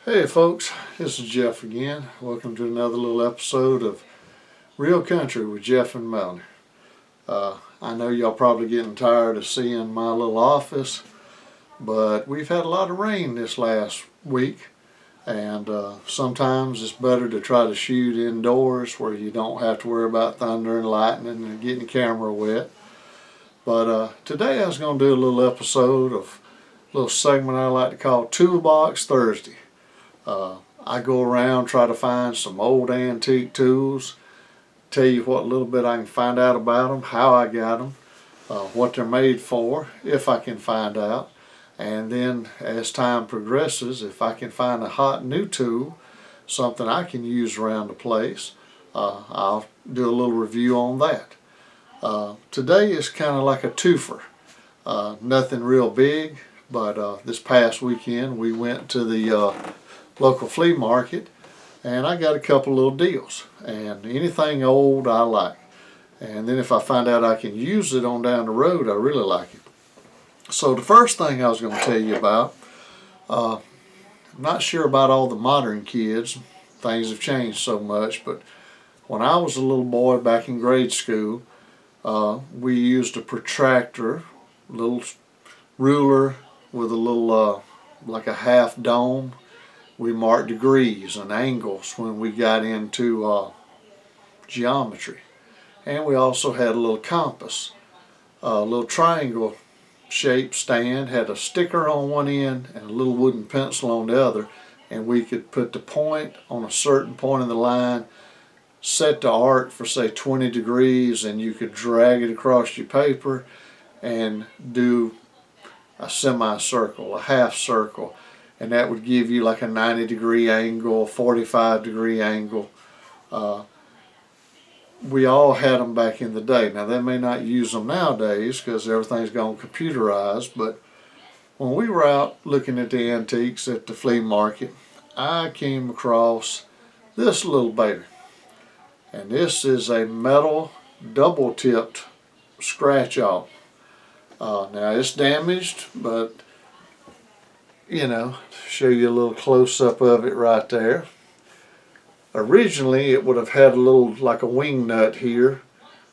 Hey folks, this is Jeff again. Welcome to another little episode of Real Country with Jeff and Melanie. I know y'all probably getting tired of seeing my little office, but we've had a lot of rain this last week, and sometimes it's better to try to shoot indoors where you don't have to worry about thunder and lightning and getting the camera wet. But today I was going to do a little episode of a little segment I like to call Toolbox Thursday. I go around, try to find some old antique tools, tell you what little bit I can find out about them, how I got them, what they're made for, if I can find out. And then as time progresses, if I can find a hot new tool, something I can use around the place, I'll do a little review on that. Today is kind of like a twofer. Nothing real big, but this past weekend we went to the local flea market, and I got a couple little deals, and anything old I like, and then if I find out I can use it on down the road, I really like it. So the first thing I was going to tell you about, I'm not sure about all the modern kids, things have changed so much, but when I was a little boy back in grade school, we used a protractor, a little ruler with a little like a half dome. We marked degrees and angles when we got into geometry. And we also had a little compass. A little triangle shaped stand, had a sticker on one end and a little wooden pencil on the other. And we could put the point on a certain point in the line, set the arc for say 20 degrees, and you could drag it across your paper and do a semicircle, a half circle. And that would give you like a 90-degree angle, 45-degree angle. We all had them back in the day. Now they may not use them nowadays because everything's gone computerized, but when we were out looking at the antiques at the flea market, I came across this little baby. And this is a metal double-tipped scratch-off. Now it's damaged, but you know, show you a little close-up of it right there. Originally it would have had a little like a wing nut here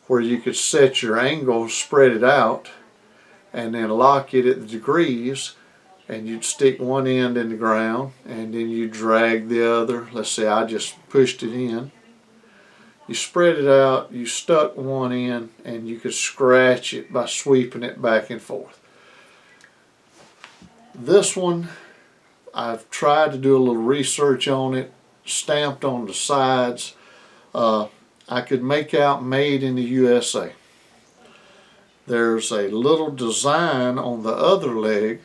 where you could set your angle, spread it out, and then lock it at the degrees, and you'd stick one end in the ground and then you drag the other. Let's say I just pushed it in. You spread it out, you stuck one in, and you could scratch it by sweeping it back and forth. This one, I've tried to do a little research on it, stamped on the sides. I could make out made in the U.S.A. There's a little design on the other leg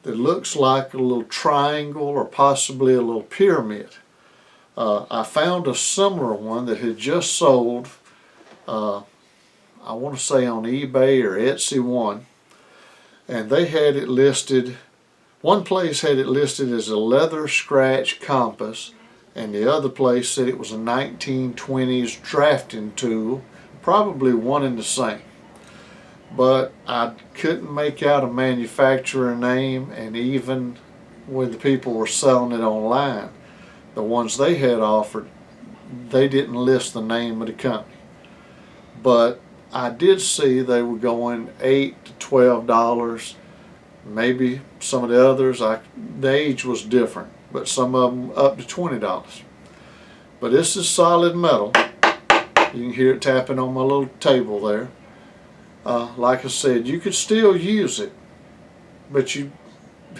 that looks like a little triangle or possibly a little pyramid. I found a similar one that had just sold, I want to say on eBay or Etsy one, and they had it listed. One place had it listed as a leather scratch compass, and the other place said it was a 1920s drafting tool, probably one and the same. But I couldn't make out a manufacturer name, and even when the people were selling it online, the ones they had offered, they didn't list the name of the company. But I did see they were going $8 to $12. Maybe some of the others, the age was different, but some of them up to $20. But this is solid metal. You can hear it tapping on my little table there. Like I said, you could still use it, but you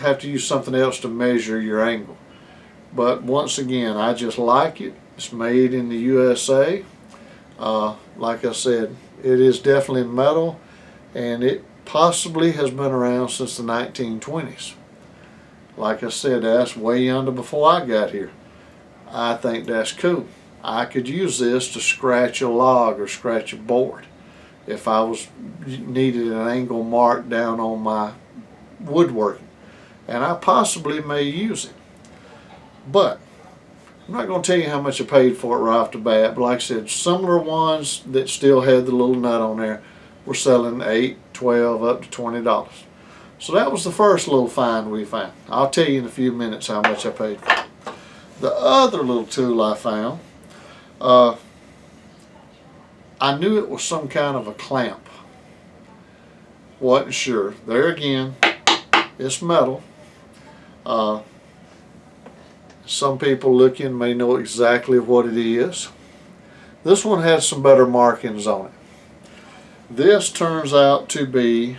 have to use something else to measure your angle. But once again, I just like it. It's made in the USA. Like I said, it is definitely metal, and it possibly has been around since the 1920s. Like I said, that's way under before I got here. I think that's cool. I could use this to scratch a log or scratch a board if I needed an angle mark down on my woodworking, and I possibly may use it. But I'm not going to tell you how much I paid for it right off the bat, but like I said, similar ones that still had the little nut on there were selling $8, $12, up to $20. So that was the first little find we found. I'll tell you in a few minutes how much I paid for it. The other little tool I found, uh, I knew it was some kind of a clamp. Wasn't sure. There again, it's metal. Uh, some people looking may know exactly what it is. This one has some better markings on it. This turns out to be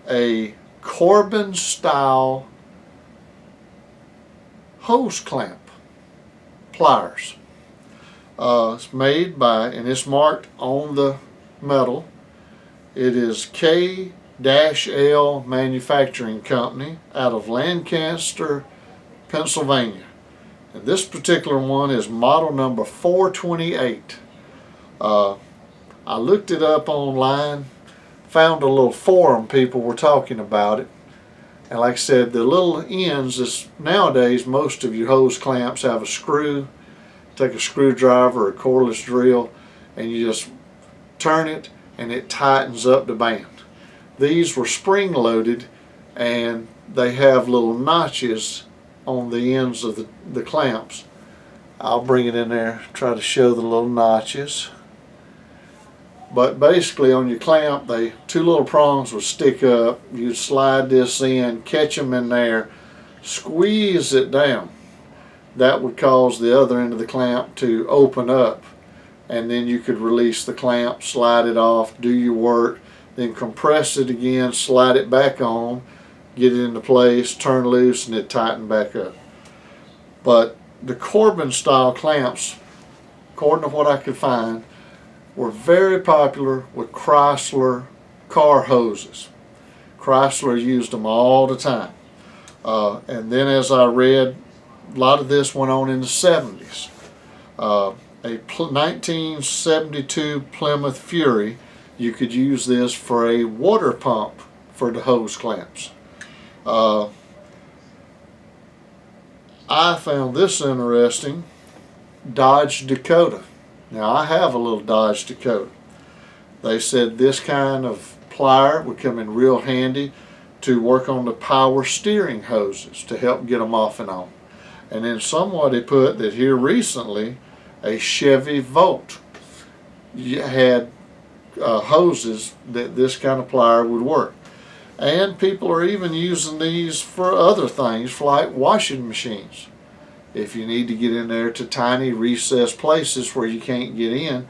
a Corbin style hose clamp, pliers. It's made by, and it's marked on the metal, it is K-L Manufacturing Company out of Lancaster, Pennsylvania. And this particular one is model number 428. I looked it up online, found a little forum people were talking about it. And like I said, the little ends, is nowadays most of your hose clamps have a screw. Take a screwdriver or a cordless drill and you just turn it and it tightens up the band. These were spring loaded and they have little notches on the ends of the clamps. I'll bring it in there, try to show the little notches. But basically on your clamp, two little prongs would stick up. You'd slide this in, catch them in there, squeeze it down. That would cause the other end of the clamp to open up, and then you could release the clamp, slide it off, do your work, then compress it again, slide it back on, get it into place, turn loose, and it tighten back up. But the Corbin style clamps, according to what I could find, were very popular with Chrysler car hoses. Chrysler used them all the time. And then as I read, a lot of this went on in the 70s. A 1972 Plymouth Fury, you could use this for a water pump for the hose clamps. I found this interesting. Dodge Dakota. Now I have a little Dodge Dakota. They said this kind of plier would come in real handy to work on the power steering hoses to help get them off and on. And then somebody put that here recently a Chevy Volt had hoses that this kind of plier would work. And people are even using these for other things like washing machines. If you need to get in there to tiny recessed places where you can't get in,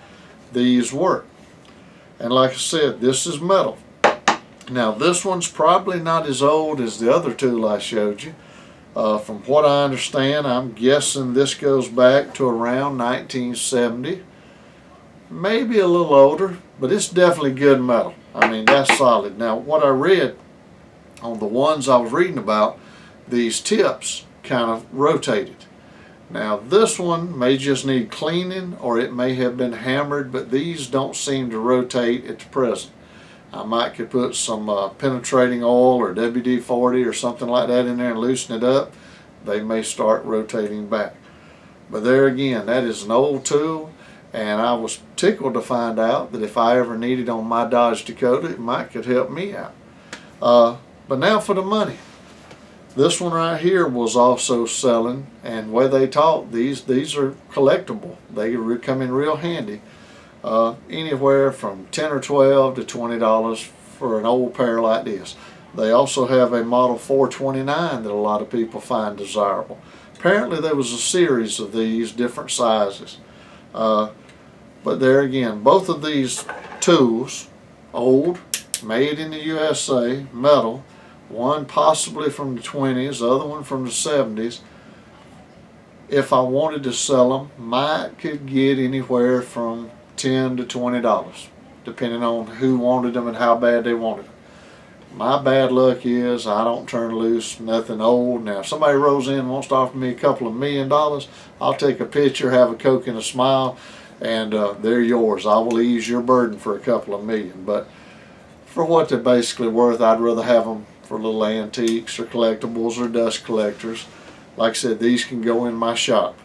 these work. And like I said, this is metal. Now this one's probably not as old as the other tool I showed you. From what I understand, I'm guessing this goes back to around 1970. Maybe a little older, but it's definitely good metal. I mean, that's solid. Now, what I read on the ones I was reading about, these tips kind of rotated. Now, this one may just need cleaning, or it may have been hammered, but these don't seem to rotate at the present. I might could put some penetrating oil or WD-40 or something like that in there and loosen it up. They may start rotating back. But there again, that is an old tool, and I was tickled to find out that if I ever needed on my Dodge Dakota, it could help me out. But now for the money. This one right here was also selling, and the way they talk, these are collectible. They come in real handy. Anywhere from $10 or $12 to $20 for an old pair like this. They also have a model 429 that a lot of people find desirable. Apparently there was a series of these different sizes. But there again, both of these tools, old, made in the USA, metal, one possibly from the 20s, the other one from the 70s. If I wanted to sell them, might could get anywhere from $10 to $20, depending on who wanted them and how bad they wanted them. My bad luck is I don't turn loose nothing old. Now, if somebody rolls in and wants to offer me a couple of $1 million, I'll take a picture, have a Coke and a smile, and they're yours. I will ease your burden for a couple of million. But for what they're basically worth, I'd rather have them for little antiques or collectibles or dust collectors. Like I said, these can go in my shop.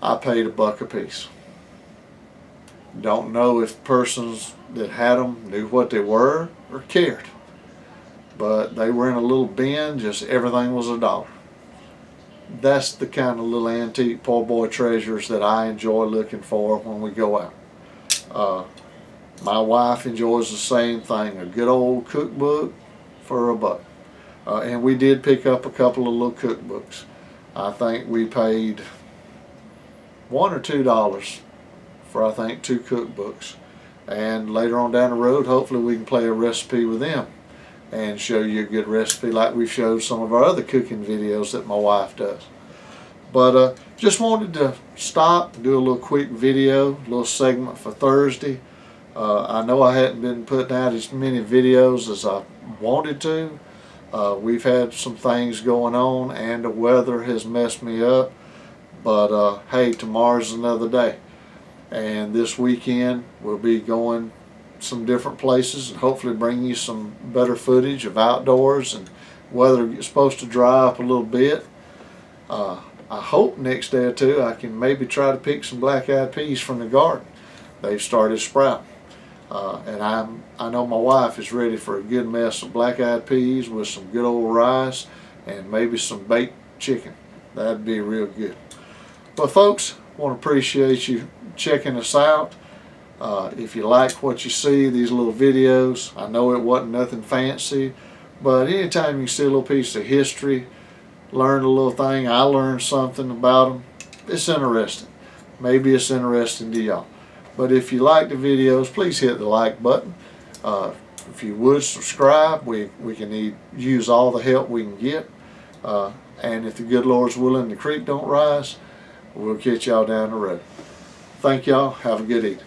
I paid $1 a piece. Don't know if persons that had them knew what they were or cared, but they were in a little bin, just everything was $1. that's the kind of little antique poor boy treasures that I enjoy looking for when we go out. My wife enjoys the same thing, a good old cookbook for $1. And we did pick up a couple of little cookbooks. I think we paid $1 or $2 for, I think, 2 cookbooks. And later on down the road, hopefully we can play a recipe with them and show you a good recipe like we've showed some of our other cooking videos that my wife does. But just wanted to stop and do a little quick video, a little segment for Thursday. I know I hadn't been putting out as many videos as I wanted to. We've had some things going on and the weather has messed me up. But hey, tomorrow's another day. And this weekend we'll be going some different places and hopefully bring you some better footage of outdoors, and weather is supposed to dry up a little bit. I hope next day or two I can maybe try to pick some black-eyed peas from the garden. They've started sprouting. And I know my wife is ready for a good mess of black-eyed peas with some good old rice and maybe some baked chicken. That'd be real good. But folks, I want to appreciate you checking us out. If you like what you see, these little videos, I know it wasn't nothing fancy, but anytime you see a little piece of history, learn a little thing, I learned something about them, it's interesting. Maybe it's interesting to y'all. But if you like the videos, please hit the like button. If you would subscribe, we can use all the help we can get. And if the good Lord's willing, the creek don't rise, we'll catch y'all down the road. Thank y'all. Have a good evening.